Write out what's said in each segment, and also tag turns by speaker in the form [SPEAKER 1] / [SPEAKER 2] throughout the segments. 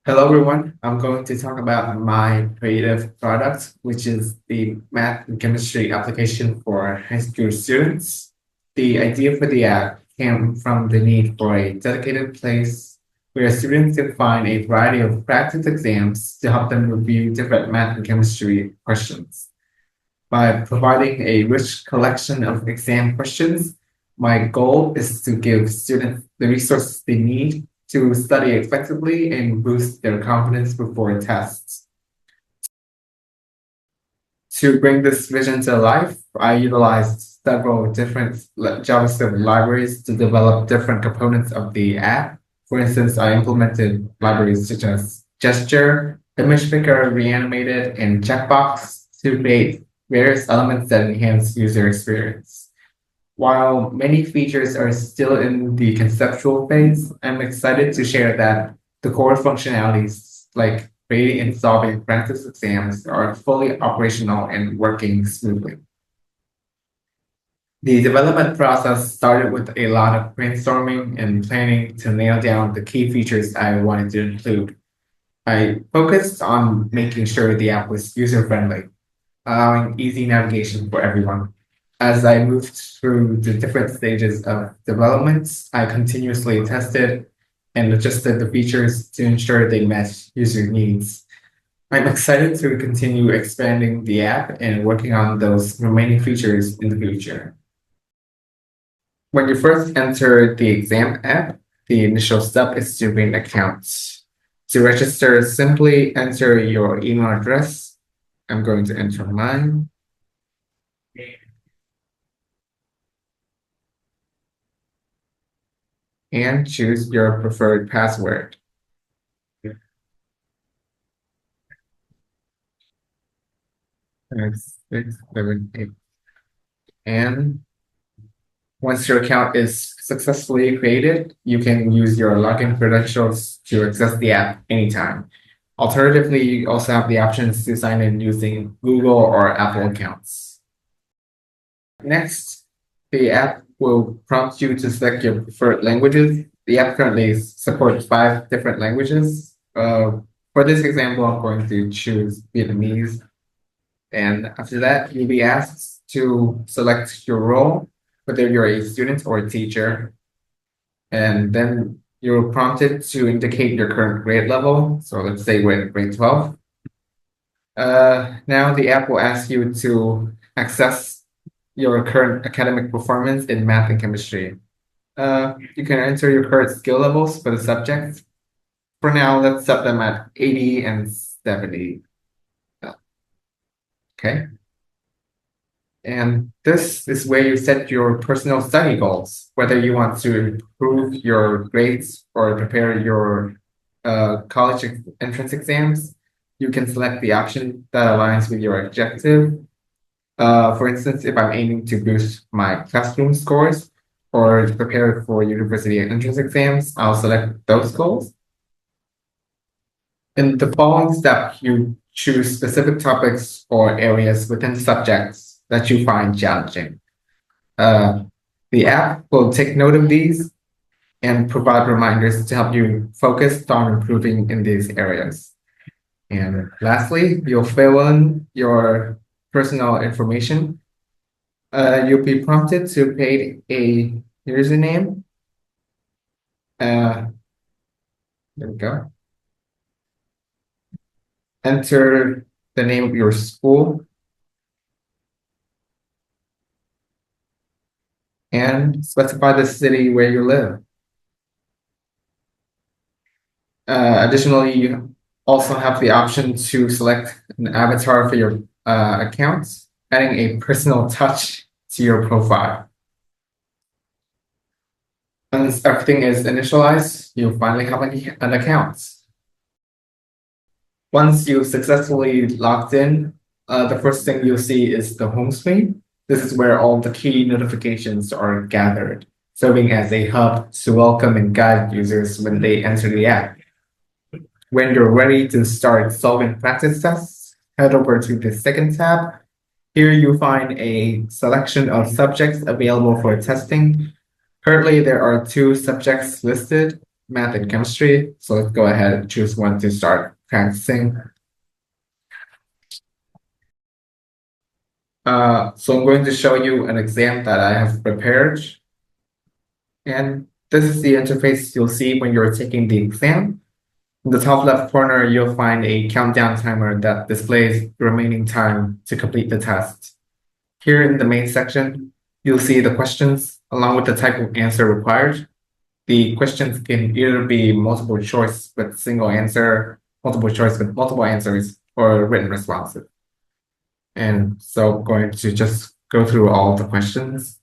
[SPEAKER 1] Hello, everyone. I'm going to talk about my creative product, which is the math and chemistry application for high school students. The idea for the app came from the need for a dedicated place where students can find a variety of practice exams to help them review different math and chemistry questions. By providing a rich collection of exam questions, my goal is to give students the resources they need to study effectively and boost their confidence before tests. To bring this vision to life, I utilized several different JavaScript libraries to develop different components of the app. For instance, I implemented libraries such as gesture, image picker, reanimated, and checkbox to create various elements that enhance user experience. While many features are still in the conceptual phase, I'm excited to share that the core functionalities like creating and solving practice exams are fully operational and working smoothly. The development process started with a lot of brainstorming and planning to nail down the key features I wanted to include. I focused on making sure the app was user-friendly, allowing easy navigation for everyone. As I moved through the different stages of development, I continuously tested and adjusted the features to ensure they met user needs. I'm excited to continue expanding the app and working on those remaining features in the future. When you first enter the exam app, the initial step is to create an account. To register, simply enter your email address. I'm going to enter mine. And choose your preferred password. 6, 7, 8. And once your account is successfully created, you can use your login credentials to access the app anytime. Alternatively, you also have the options to sign in using Google or Apple accounts. Next, the app will prompt you to select your preferred languages. The app currently supports 5 different languages. For this example, I'm going to choose Vietnamese. And after that, you'll be asked to select your role, whether you're a student or a teacher. And then you're prompted to indicate your current grade level. So let's say we're in grade 12. Now the app will ask you to access your current academic performance in math and chemistry. You can enter your current skill levels for the subjects. For now, let's set them at 80 and 70. Okay. And this is where you set your personal study goals, whether you want to improve your grades or prepare your college entrance exams. You can select the option that aligns with your objective. For instance, if I'm aiming to boost my classroom scores or to prepare for university entrance exams, I'll select those goals. In the following step, you choose specific topics or areas within subjects that you find challenging. The app will take note of these and provide reminders to help you focus on improving in these areas. And lastly, you'll fill in your personal information. You'll be prompted to create a username. There we go. Enter the name of your school and specify the city where you live. Additionally, you also have the option to select an avatar for your account, adding a personal touch to your profile. Once everything is initialized, you'll finally have an account. Once you've successfully logged in, the first thing you'll see is the home screen. This is where all the key notifications are gathered, serving as a hub to welcome and guide users when they enter the app. When you're ready to start solving practice tests, head over to the second tab. Here you'll find a selection of subjects available for testing. Currently, there are 2 subjects listed. math and chemistry. So let's go ahead and choose one to start practicing. So I'm going to show you an exam that I have prepared. And this is the interface you'll see when you're taking the exam. In the top left corner, you'll find a countdown timer that displays the remaining time to complete the test. Here in the main section, you'll see the questions along with the type of answer required. The questions can either be multiple choice with single answer, multiple choice with multiple answers, or written responses. And so I'm going to just go through all the questions.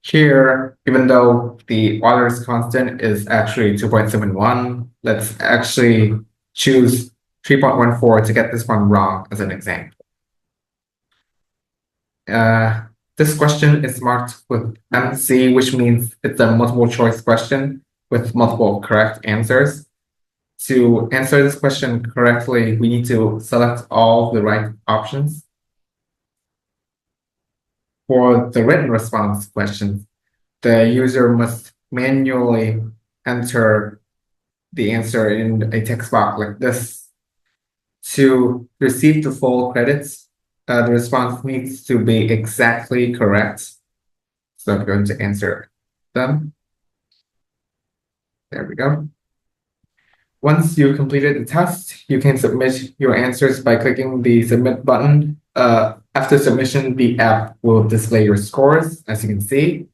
[SPEAKER 1] Here, even though the Euler's constant is actually 2.71, let's actually choose 3.14 to get this one wrong as an example. This question is marked with MC, which means it's a multiple choice question with multiple correct answers. To answer this question correctly, we need to select all the right options. For the written response questions, the user must manually enter the answer in a text box like this. To receive the full credits, the response needs to be exactly correct. So I'm going to answer them. There we go. Once you completed the test, you can submit your answers by clicking the submit button. After submission, the app will display your scores, as you can see,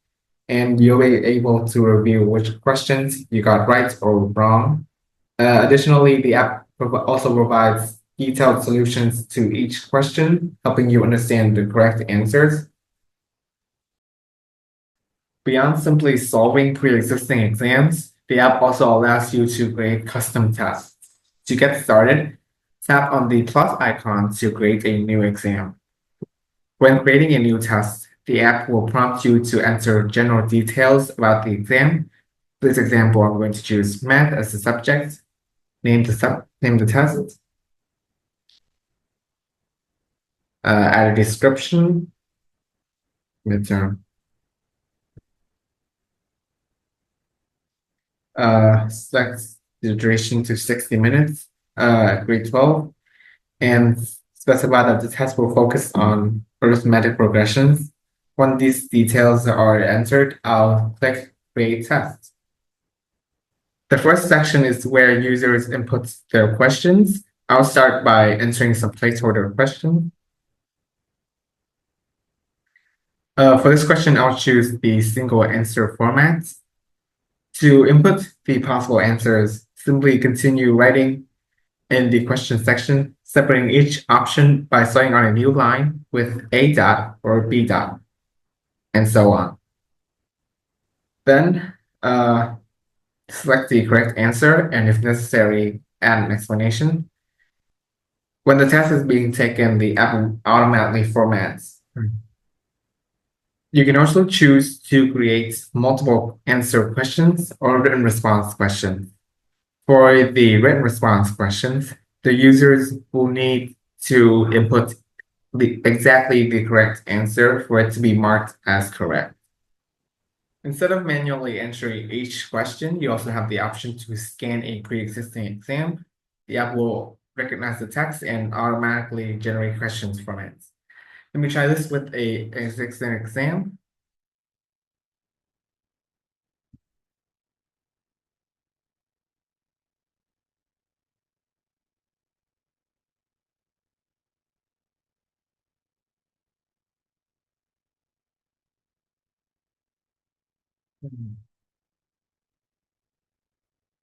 [SPEAKER 1] and you'll be able to review which questions you got right or wrong. Additionally, the app also provides detailed solutions to each question, helping you understand the correct answers. Beyond simply solving pre-existing exams, the app also allows you to create custom tests. To get started, tap on the plus icon to create a new exam. When creating a new test, the app will prompt you to enter general details about the exam. For this example, I'm going to choose math as the subject, name the test, add a description, midterm. Select the duration to 60 minutes, grade 12, and specify that the test will focus on arithmetic progressions. When these details are entered, I'll click Create Test. The first section is where users input their questions. I'll start by entering some placeholder questions. For this question, I'll choose the single answer format. To input the possible answers, simply continue writing in the question section, separating each option by starting on a new line with A dot or B dot, and so on. Then select the correct answer, and if necessary, add an explanation. When the test is being taken, the app automatically formats. You can also choose to create multiple answer questions or written response questions. For the written response questions, the users will need to input exactly the correct answer for it to be marked as correct. Instead of manually entering each question, you also have the option to scan a pre-existing exam. The app will recognize the text and automatically generate questions from it. Let me try this with an existing exam.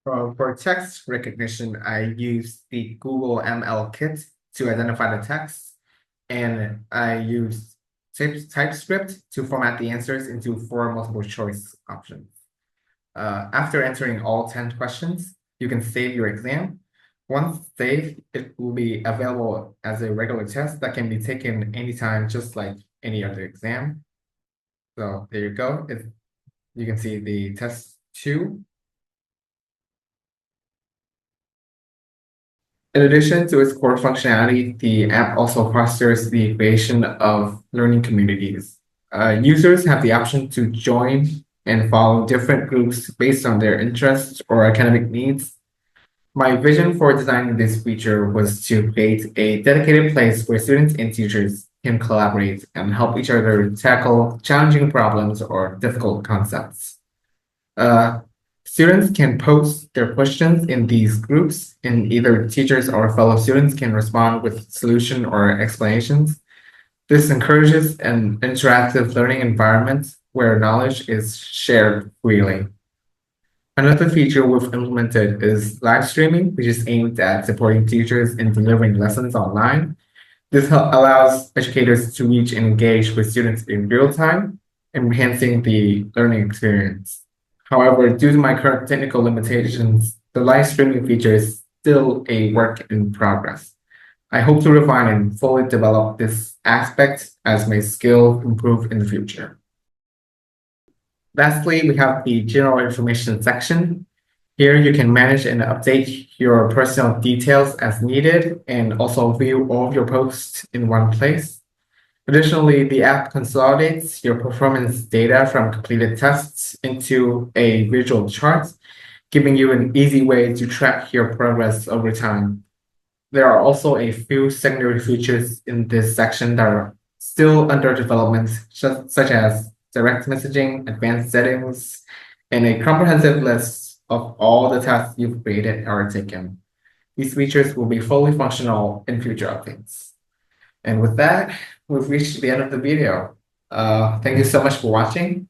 [SPEAKER 1] For text recognition, I use the Google ML kit to identify the text, and I use TypeScript to format the answers into 4 multiple choice options. After entering all 10 questions, you can save your exam. Once saved, it will be available as a regular test that can be taken anytime, just like any other exam. So there you go. You can see the test 2. In addition to its core functionality, the app also fosters the creation of learning communities. Users have the option to join and follow different groups based on their interests or academic needs. My vision for designing this feature was to create a dedicated place where students and teachers can collaborate and help each other tackle challenging problems or difficult concepts. Uh, Students can post their questions in these groups, and either teachers or fellow students can respond with solution or explanations. This encourages an interactive learning environment where knowledge is shared freely. Another feature we've implemented is live streaming, which is aimed at supporting teachers in delivering lessons online. This allows educators to reach and engage with students in real time, enhancing the learning experience. However, due to my current technical limitations, the live streaming feature is still a work in progress. I hope to refine and fully develop this aspect as my skill improve in the future. Lastly, we have the general information section. Here you can manage and update your personal details as needed and also view all of your posts in one place. Additionally, the app consolidates your performance data from completed tests into a visual chart, giving you an easy way to track your progress over time. There are also a few secondary features in this section that are still under development, such as direct messaging, advanced settings, and a comprehensive list of all the tasks you've created or taken. These features will be fully functional in future updates. And with that, we've reached the end of the video. Thank you so much for watching.